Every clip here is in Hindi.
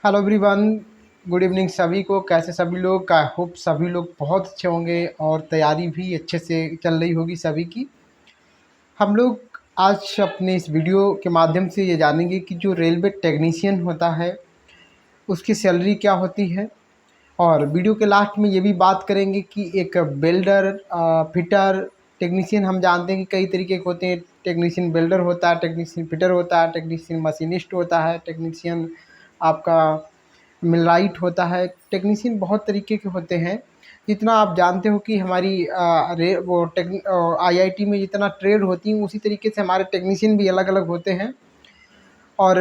हेलो एवरीवन, गुड इवनिंग सभी को। कैसे सभी लोग? आई होप सभी लोग बहुत अच्छे होंगे और तैयारी भी अच्छे से चल रही होगी सभी की। हम लोग आज अपने इस वीडियो के माध्यम से ये जानेंगे कि जो रेलवे टेक्नीशियन होता है उसकी सैलरी क्या होती है, और वीडियो के लास्ट में ये भी बात करेंगे कि एक बिल्डर, फिटर, टेक्नीशियन हम जानते हैं कि कई तरीके के होते हैं। टेक्नीशियन बिल्डर होता है, टेक्नीशियन फिटर होता है, टेक्नीशियन मशीनिस्ट होता है, टेक्नीशियन आपका मिलराइट होता है। टेक्नीशियन बहुत तरीके के होते हैं। जितना आप जानते हो कि हमारी आईआईटी में जितना ट्रेड होती है उसी तरीके से हमारे टेक्नीशियन भी अलग अलग होते हैं। और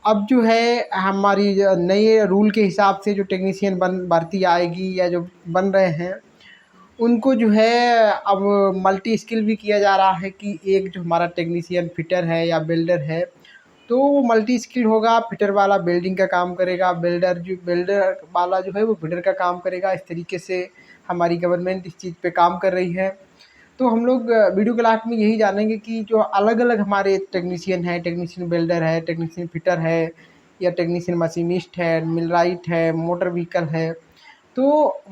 अब जो है हमारी नए रूल के हिसाब से जो टेक्नीशियन भर्ती आएगी या जो बन रहे हैं उनको जो है अब मल्टी स्किल भी किया जा रहा है कि एक जो हमारा टेक्नीशियन फिटर है या बिल्डर है तो वो मल्टी स्किल होगा। फिटर वाला बिल्डिंग का काम करेगा, बिल्डर वाला जो है वो फिटर का काम करेगा। इस तरीके से हमारी गवर्नमेंट इस चीज़ पे काम कर रही है। तो हम लोग वीडियो के लास्ट में यही जानेंगे कि जो अलग अलग हमारे टेक्नीशियन है, टेक्नीशियन बिल्डर है, टेक्नीशियन फिटर है या टेक्नीशियन मशीनिस्ट है, मिलराइट है, मोटर व्हीकल है, तो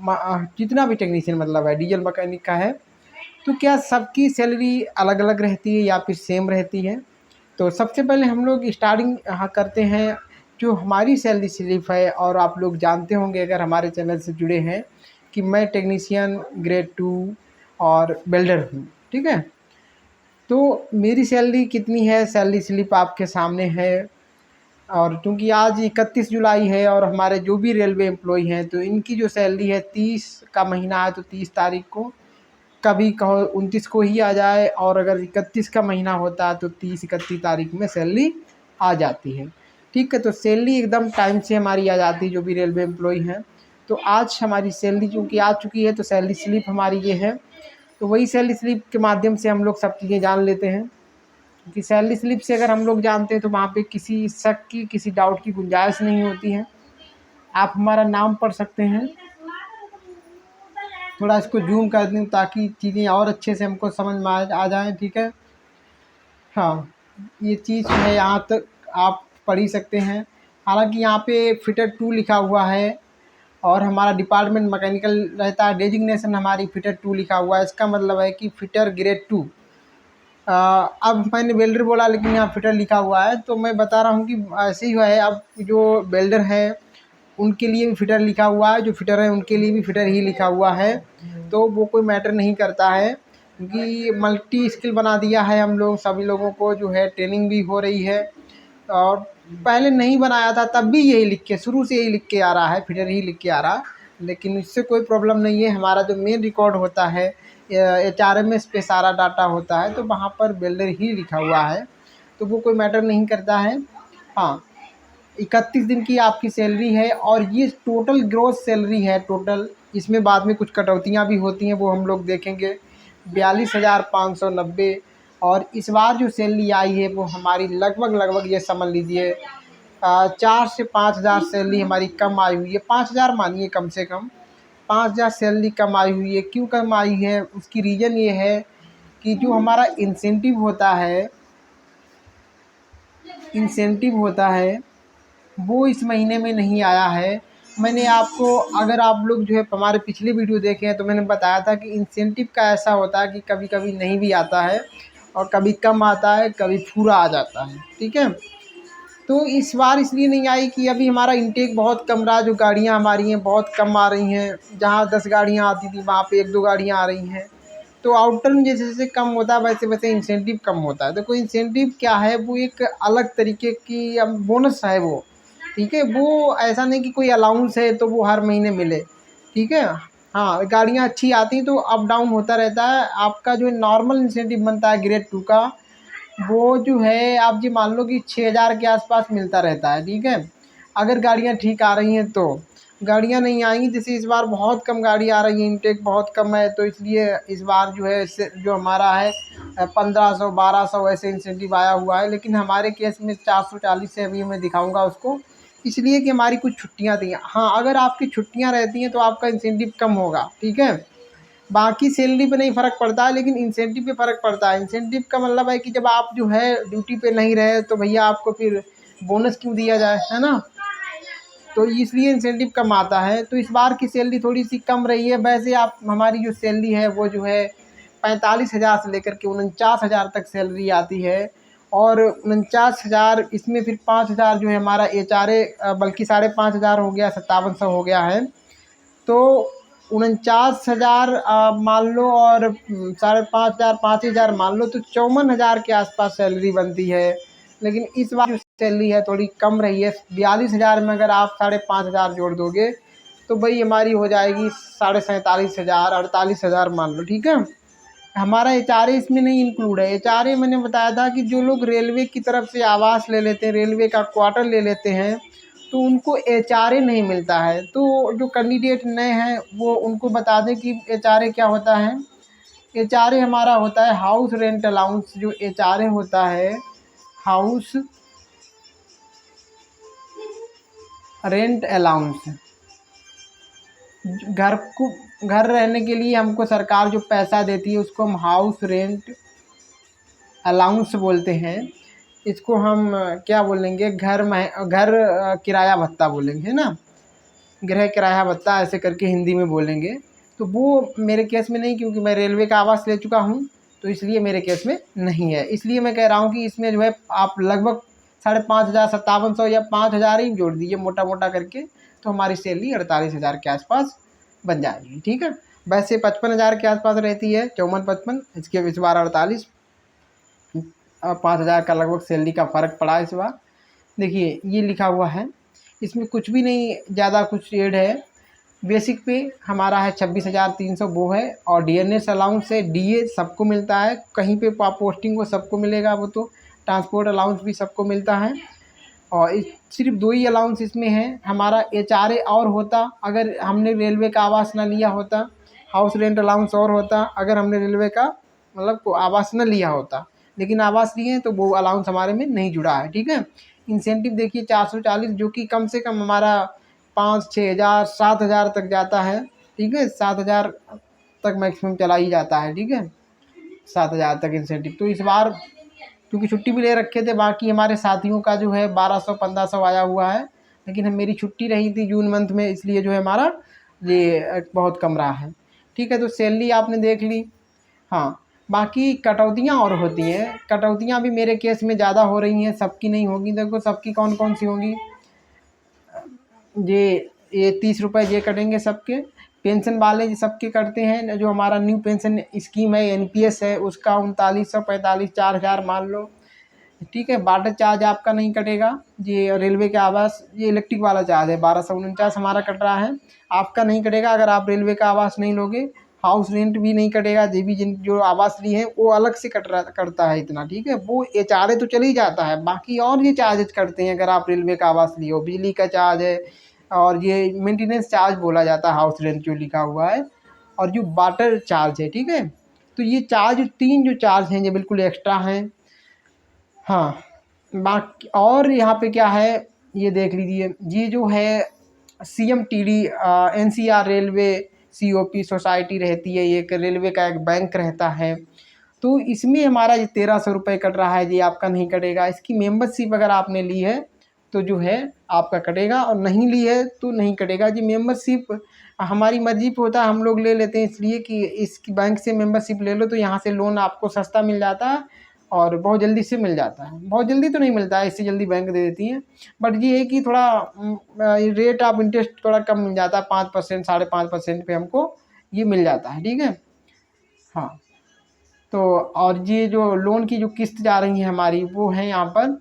जितना भी टेक्नीशियन मतलब है, डीजल मैकेनिक का है, तो क्या सबकी सैलरी अलग अलग रहती है या फिर सेम रहती है? तो सबसे पहले हम लोग स्टार्टिंग यहाँ करते हैं। जो हमारी सैलरी स्लिप है, और आप लोग जानते होंगे अगर हमारे चैनल से जुड़े हैं कि मैं टेक्नीशियन ग्रेड 2 और बिल्डर हूँ, ठीक है। तो मेरी सैलरी कितनी है, सैलरी स्लिप आपके सामने है। और क्योंकि आज 31 जुलाई है और हमारे जो भी रेलवे एम्प्लॉय हैं तो इनकी जो सैलरी है 30 का महीना है तो 30 तारीख को, कभी कहो 29 को ही आ जाए, और अगर 31 का महीना होता है तो 30-31 तारीख में सैलरी आ जाती है, ठीक है। तो सैलरी एकदम टाइम से हमारी आ जाती है जो भी रेलवे एम्प्लॉय हैं। तो आज हमारी सैलरी चूँकि आ चुकी है तो सैलरी स्लिप हमारी ये है। तो वही सैलरी स्लिप के माध्यम से हम लोग सब चीज़ें जान लेते हैं, क्योंकि सैलरी स्लिप से अगर हम लोग जानते हैं तो वहाँ पे किसी शक की, किसी डाउट की गुंजाइश नहीं होती है। आप हमारा नाम पढ़ सकते हैं। थोड़ा इसको जूम कर दूँ ताकि चीज़ें और अच्छे से हमको समझ में आ जाएँ, ठीक है। हाँ, ये चीज़ जो है यहाँ तक आप पढ़ ही सकते हैं। हालांकि यहाँ पे फिटर 2 लिखा हुआ है और हमारा डिपार्टमेंट मैकेनिकल रहता है, डेजिग्नेशन हमारी फिटर 2 लिखा हुआ है। इसका मतलब है कि फिटर ग्रेड 2। अब मैंने वेल्डर बोला लेकिन यहाँ फिटर लिखा हुआ है, तो मैं बता रहा हूँ कि ऐसे ही है। अब जो वेल्डर है उनके लिए भी फिटर लिखा हुआ है, जो फिटर है उनके लिए भी फिटर ही लिखा हुआ है। तो वो कोई मैटर नहीं करता है, क्योंकि मल्टी स्किल बना दिया है हम लोग सभी लोगों को, जो है ट्रेनिंग भी हो रही है। और पहले नहीं बनाया था तब भी यही लिख के, शुरू से यही लिख के आ रहा है, फिटर ही लिख के आ रहा, लेकिन इससे कोई प्रॉब्लम नहीं है। हमारा जो मेन रिकॉर्ड होता है HRMS पे सारा डाटा होता है, तो वहाँ पर बिल्डर ही लिखा हुआ है, तो वो कोई मैटर नहीं करता है। हाँ, 31 दिन की आपकी सैलरी है और ये टोटल ग्रॉस सैलरी है टोटल। इसमें बाद में कुछ कटौतियाँ भी होती हैं, वो हम लोग देखेंगे। 42,590। और इस बार जो सैलरी आई है वो हमारी लगभग ये समझ लीजिए 4 से 5,000 सैलरी हमारी कम आई हुई है। 5,000 मानिए कम से कम, 5,000 सैलरी कम आई हुई है। क्यों कम आई है? उसकी रीज़न ये है कि जो हमारा इंसेंटिव होता है वो इस महीने में नहीं आया है। मैंने आपको, अगर आप लोग जो है हमारे पिछले वीडियो देखे हैं तो मैंने बताया था कि इंसेंटिव का ऐसा होता है कि कभी कभी नहीं भी आता है और कभी कम आता है, कभी पूरा आ जाता है, ठीक है। तो इस बार इसलिए नहीं आई कि अभी हमारा इंटेक बहुत कम रहा, जो गाड़ियाँ हमारी हैं बहुत कम आ रही हैं। जहाँ 10 गाड़ियाँ आती थी वहाँ पे 1-2 गाड़ियाँ आ रही हैं। तो आउटर में जैसे जैसे कम होता है वैसे वैसे इंसेंटिव कम होता है। तो कोई इंसेंटिव क्या है, वो एक अलग तरीके की बोनस है वो, ठीक है। वो ऐसा नहीं कि कोई अलाउंस है तो वो हर महीने मिले, ठीक है। हाँ, गाड़ियाँ अच्छी आती हैं तो अप डाउन होता रहता है। आपका जो नॉर्मल इंसेंटिव बनता है ग्रेड 2 का, वो जो है आप जी मान लो कि 6,000 के आसपास मिलता रहता है, ठीक है। अगर गाड़ियाँ ठीक आ रही हैं तो। गाड़ियाँ नहीं आएंगी, जैसे इस बार बहुत कम गाड़ी आ रही है, इनटेक बहुत कम है, तो इसलिए इस बार जो है जो हमारा है 1,500-1,200 ऐसे इंसेंटिव आया हुआ है। लेकिन हमारे केस में 440 से अभी मैं दिखाऊंगा उसको, इसलिए कि हमारी कुछ छुट्टियां थी। हाँ, अगर आपकी छुट्टियां रहती हैं तो आपका इंसेंटिव कम होगा, ठीक है। बाकी सैलरी पे नहीं फ़र्क पड़ता है लेकिन इंसेंटिव पे फ़र्क पड़ता है। इंसेंटिव का मतलब है कि जब आप जो है ड्यूटी पे नहीं रहे तो भैया आपको फिर बोनस क्यों दिया जाए, है ना। तो इसलिए इंसेंटिव कम आता है। तो इस बार की सैलरी थोड़ी सी कम रही है। वैसे आप हमारी जो सैलरी है वो जो है 45,000 से लेकर के 49,000 तक सैलरी आती है। और 49,000 इसमें फिर 5,000 जो है हमारा HRA, बल्कि 5,500 हो गया, 5700 हो गया है। तो 49,000 मान लो, और 5,500 5,000 मान लो, तो 54,000 के आसपास सैलरी बनती है। लेकिन इस बार जो सैलरी है थोड़ी कम रही है। 42,000 में अगर आप 5,500 जोड़ दोगे तो भाई हमारी हो जाएगी 47,500 48,000 मान लो, ठीक है। हमारा HRA इसमें नहीं इंक्लूड है। HRA मैंने बताया था कि जो लोग रेलवे की तरफ से आवास ले लेते हैं, रेलवे का क्वार्टर ले लेते हैं, तो उनको HRA नहीं मिलता है। तो जो कैंडिडेट नए हैं वो उनको बता दें कि HRA क्या होता है। HRA हमारा होता है हाउस रेंट अलाउंस। जो HRA होता है हाउस रेंट अलाउंस, घर रहने के लिए हमको सरकार जो पैसा देती है उसको हम हाउस रेंट अलाउंस बोलते हैं। इसको हम क्या बोलेंगे, घर किराया भत्ता बोलेंगे, है ना, गृह किराया भत्ता ऐसे करके हिंदी में बोलेंगे। तो वो मेरे केस में नहीं, क्योंकि मैं रेलवे का आवास ले चुका हूँ, तो इसलिए मेरे केस में नहीं है। इसलिए मैं कह रहा हूँ कि इसमें जो है आप लगभग 5,500 5700 या 5,000 ही जोड़ दीजिए मोटा मोटा करके, तो हमारी सैलरी 48,000 के आसपास बन जाएगी, ठीक है। वैसे 55,000 के आसपास रहती है, 54-55, इसके इस बार 48, 5,000 का लगभग सैलरी का फ़र्क पड़ा इस बार। देखिए ये लिखा हुआ है, इसमें कुछ भी नहीं ज़्यादा कुछ ऐड है। बेसिक पे हमारा है 26,300 वो है, और DNS अलाउंस है, DA सबको मिलता है। कहीं पे पोस्टिंग हो सबको मिलेगा वो तो। ट्रांसपोर्ट अलाउंस भी सबको मिलता है। और सिर्फ 2 ही अलाउंस इसमें है। हमारा HRA और होता अगर हमने रेलवे का आवास ना लिया होता, हाउस रेंट अलाउंस और होता अगर हमने रेलवे का मतलब आवास न लिया होता। लेकिन आवास लिए हैं तो वो अलाउंस हमारे में नहीं जुड़ा है, ठीक है। इंसेंटिव देखिए 440, जो कि कम से कम हमारा 5-6 हज़ार 7,000 तक जाता है, ठीक है। 7,000 तक मैक्सिमम चला ही जाता है, ठीक है, 7,000 तक इंसेंटिव। तो इस बार क्योंकि छुट्टी भी ले रखे थे, बाकी हमारे साथियों का जो है 1,200-1,500 आया हुआ है। लेकिन मेरी छुट्टी रही थी जून मंथ में, इसलिए जो है हमारा ये बहुत कम रहा है, ठीक है। तो सैलरी आपने देख ली। हाँ, बाकी कटौतियाँ और होती हैं। कटौतियाँ भी मेरे केस में ज़्यादा हो रही हैं, सबकी नहीं होगी। देखो सबकी कौन कौन सी होंगी। ये 30 रुपये ये कटेंगे सबके। पेंशन वाले सबके कटते हैं। जो हमारा न्यू पेंशन स्कीम है NPS है, उसका 3,945 4,000 मान लो, ठीक है। वाटर चार्ज आपका नहीं कटेगा। ये रेलवे के आवास, ये इलेक्ट्रिक वाला चार्ज है, 1,249 हमारा कट रहा है, आपका नहीं कटेगा अगर आप रेलवे का आवास नहीं लोगे। हाउस रेंट भी नहीं कटेगा। जिन जो आवास लिए हैं वो अलग से कटता है इतना, ठीक है। वो HRA तो चल ही जाता है, बाकी और ये चार्जेस कटते हैं अगर आप रेलवे का आवास लिए हो। बिजली का चार्ज है, और ये मेंटेनेंस चार्ज बोला जाता है हाउस रेंट जो लिखा हुआ है, और जो वाटर चार्ज है, ठीक है। तो ये चार्ज 3 जो चार्ज हैं ये बिल्कुल एक्स्ट्रा हैं। हाँ, बाकी और यहाँ पे क्या है ये देख लीजिए। ये जो है CMTD NCR railway COP society रहती है, एक रेलवे का एक बैंक रहता है। तो इसमें हमारा ये 1,300 रुपये कट रहा है, ये आपका नहीं कटेगा। इसकी मेंबरशिप अगर आपने ली है तो जो है आपका कटेगा, और नहीं ली है तो नहीं कटेगा। जी मेंबरशिप हमारी मर्जी पे होता है, हम लोग ले लेते हैं इसलिए कि इसकी बैंक से मेंबरशिप ले लो तो यहाँ से लोन आपको सस्ता मिल जाता है, और बहुत जल्दी से मिल जाता है। बहुत जल्दी तो नहीं मिलता है, इससे जल्दी बैंक दे देती है, बट ये है कि थोड़ा रेट ऑफ इंटरेस्ट थोड़ा कम मिल जाता है, 5% 5.5% पे हमको ये मिल जाता है, ठीक है। हाँ, तो और ये जो लोन की जो किस्त जा रही है हमारी वो है यहाँ पर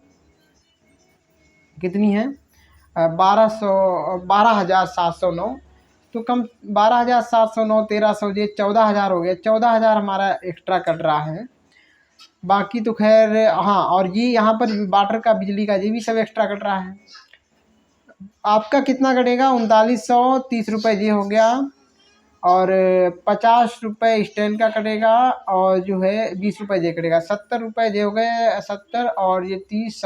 कितनी है, 12,709। तो कम 12,709 1,300 ये 14,000 हो गया। 14,000 हमारा एक्स्ट्रा कट रहा है। बाकी तो खैर हाँ, और ये यहाँ पर वाटर का बिजली का ये भी सब एक्स्ट्रा कट रहा है। आपका कितना कटेगा, 3,930 रुपये ये हो गया, और 50 रुपये स्टैंड का कटेगा, और जो है 20 रुपये ये कटेगा। 70 रुपये ये हो गए, 70 और ये 30,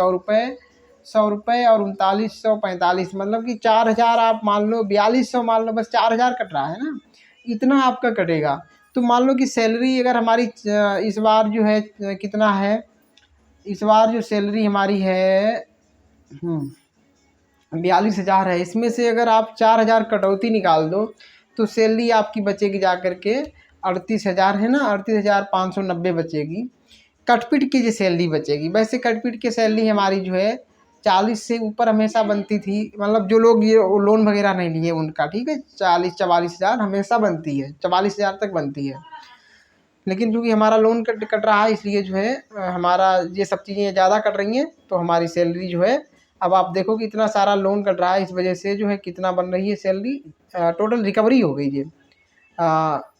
100 रुपये और 3,945, मतलब कि 4,000 आप मान लो, 4,200 मान लो, बस 4,000 कट रहा है ना, इतना आपका कटेगा। तो मान लो कि सैलरी अगर हमारी इस बार जो है कितना है, इस बार जो सैलरी हमारी है 42,000 है, इसमें से अगर आप 4,000 कटौती निकाल दो तो सैलरी आपकी बचेगी जा कर के 38,000 है ना, 38,590 बचेगी। कटपीट की जो सैलरी बचेगी, वैसे कटपीट की सैलरी हमारी जो है 40 से ऊपर हमेशा बनती थी, मतलब जो लोग ये लोन वगैरह नहीं लिए उनका, ठीक है, 40-44,000 हमेशा बनती है, 44,000 तक बनती है। लेकिन चूँकि हमारा लोन कट रहा है, इसलिए जो है हमारा ये सब चीज़ें ज़्यादा कट रही हैं, तो हमारी सैलरी जो है, अब आप देखो कि इतना सारा लोन कट रहा है, इस वजह से जो है कितना बन रही है सैलरी, टोटल रिकवरी हो गई ये,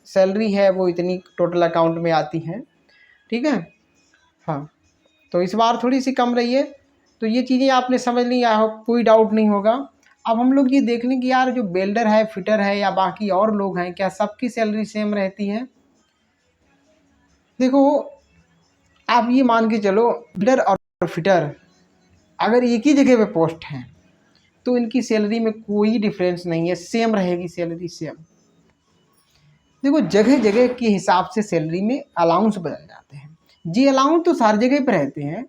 सैलरी है वो इतनी टोटल अकाउंट में आती है, ठीक है। हाँ, तो इस बार थोड़ी सी कम रही है, तो ये चीज़ें आपने समझ ली, आई होप कोई डाउट नहीं होगा। अब हम लोग ये देख लें कि यार जो वेल्डर है, फिटर है या बाकी और लोग हैं, क्या सबकी सैलरी सेम रहती है? देखो, आप ये मान के चलो, बिल्डर और फिटर अगर एक ही जगह पे पोस्ट हैं तो इनकी सैलरी में कोई डिफरेंस नहीं है, सेम रहेगी सैलरी, सेम। देखो, जगह जगह के हिसाब से सैलरी में अलाउंस बदल जाते हैं। जी अलाउंस तो सारी जगह पे रहते हैं,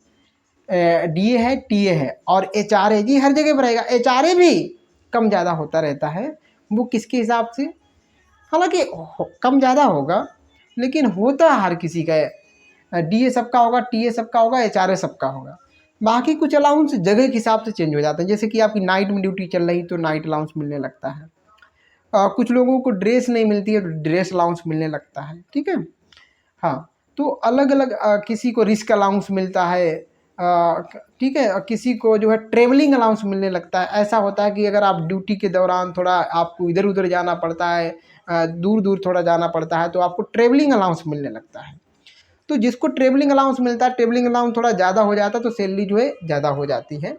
डीए है, टीए है और एचआरए, जी हर जगह पर रहेगा। एचआरए भी कम ज़्यादा होता रहता है, वो किसके हिसाब से, हालांकि कम ज़्यादा होगा लेकिन होता हर किसी का, डीए सबका होगा, टीए सबका होगा, एचआरए सबका होगा। बाकी कुछ अलाउंस जगह के हिसाब से चेंज हो जाते हैं, जैसे कि आपकी नाइट में ड्यूटी चल रही तो नाइट अलाउंस मिलने लगता है, कुछ लोगों को ड्रेस नहीं मिलती है तो ड्रेस अलाउंस मिलने लगता है, ठीक है। हाँ, तो अलग अलग, किसी को रिस्क अलाउंस मिलता है, ठीक है, किसी को जो है ट्रेवलिंग अलाउंस मिलने लगता है। ऐसा होता है कि अगर आप ड्यूटी के दौरान थोड़ा आपको इधर उधर जाना पड़ता है, दूर दूर थोड़ा जाना पड़ता है, तो आपको ट्रेवलिंग अलाउंस मिलने लगता है। तो जिसको ट्रेवलिंग अलाउंस मिलता है, ट्रेवलिंग अलाउंस थोड़ा ज़्यादा हो जाता है तो सैलरी जो है ज़्यादा हो जाती है।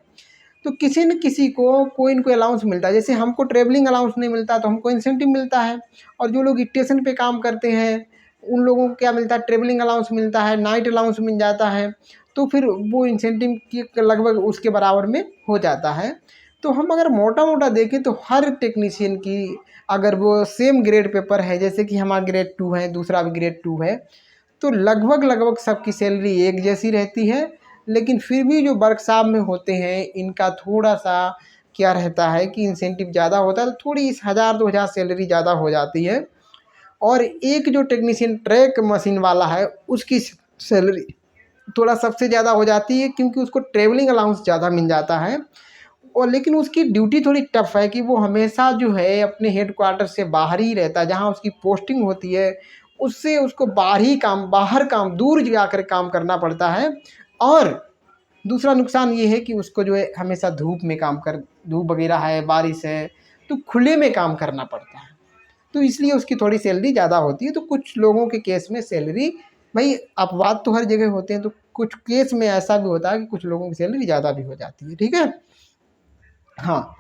तो किसी न किसी को कोई न कोई अलाउंस मिलता है, जैसे हमको ट्रेवलिंग अलाउंस नहीं मिलता तो हमको इंसेंटिव मिलता है, और जो लोग स्टेशन पे काम करते हैं उन लोगों को क्या मिलता है, ट्रेवलिंग अलाउंस मिलता है, नाइट अलाउंस मिल जाता है, तो फिर वो इंसेंटिव के लगभग उसके बराबर में हो जाता है। तो हम अगर मोटा मोटा देखें तो हर टेक्नीशियन की, अगर वो सेम ग्रेड पेपर है, जैसे कि हमारा ग्रेड 2 है, दूसरा भी ग्रेड 2 है, तो लगभग लगभग सबकी सैलरी एक जैसी रहती है। लेकिन फिर भी जो वर्कशॉप में होते हैं इनका थोड़ा सा क्या रहता है कि इंसेंटिव ज़्यादा होता है, तो थोड़ी इस 1,000-2,000 सैलरी ज़्यादा हो जाती है। और एक जो टेक्नीशियन ट्रैक मशीन वाला है उसकी सैलरी थोड़ा सबसे ज़्यादा हो जाती है, क्योंकि उसको ट्रेवलिंग अलाउंस ज़्यादा मिल जाता है। और लेकिन उसकी ड्यूटी थोड़ी टफ है कि वो हमेशा जो है अपने हेड क्वार्टर से बाहर ही रहता है, जहाँ उसकी पोस्टिंग होती है उससे उसको बाहर काम दूर जाकर काम करना पड़ता है। और दूसरा नुकसान ये है कि उसको जो है हमेशा धूप वगैरह है, बारिश है, तो खुले में काम करना पड़ता है, तो इसलिए उसकी थोड़ी सैलरी ज़्यादा होती है। तो कुछ लोगों के केस में सैलरी, भाई अपवाद तो हर जगह होते हैं, तो कुछ केस में ऐसा भी होता है कि कुछ लोगों की सैलरी ज़्यादा भी हो जाती है, ठीक है। हाँ,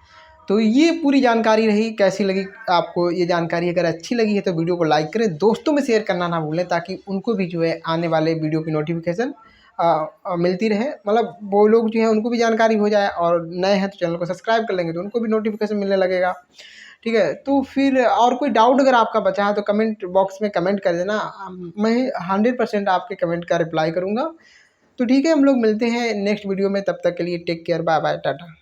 तो ये पूरी जानकारी रही। कैसी लगी आपको ये जानकारी? अगर अच्छी लगी है तो वीडियो को लाइक करें, दोस्तों में शेयर करना ना भूलें, ताकि उनको भी जो है आने वाले वीडियो की नोटिफिकेशन मिलती रहे, मतलब वो लोग जो है उनको भी जानकारी हो जाए, और नए हैं तो चैनल को सब्सक्राइब कर लेंगे तो उनको भी नोटिफिकेशन मिलने लगेगा, ठीक है। तो फिर और कोई डाउट अगर आपका बचा है तो कमेंट बॉक्स में कमेंट कर देना, मैं 100% आपके कमेंट का रिप्लाई करूँगा। तो ठीक है, हम लोग मिलते हैं नेक्स्ट वीडियो में, तब तक के लिए take care, bye bye, Tata.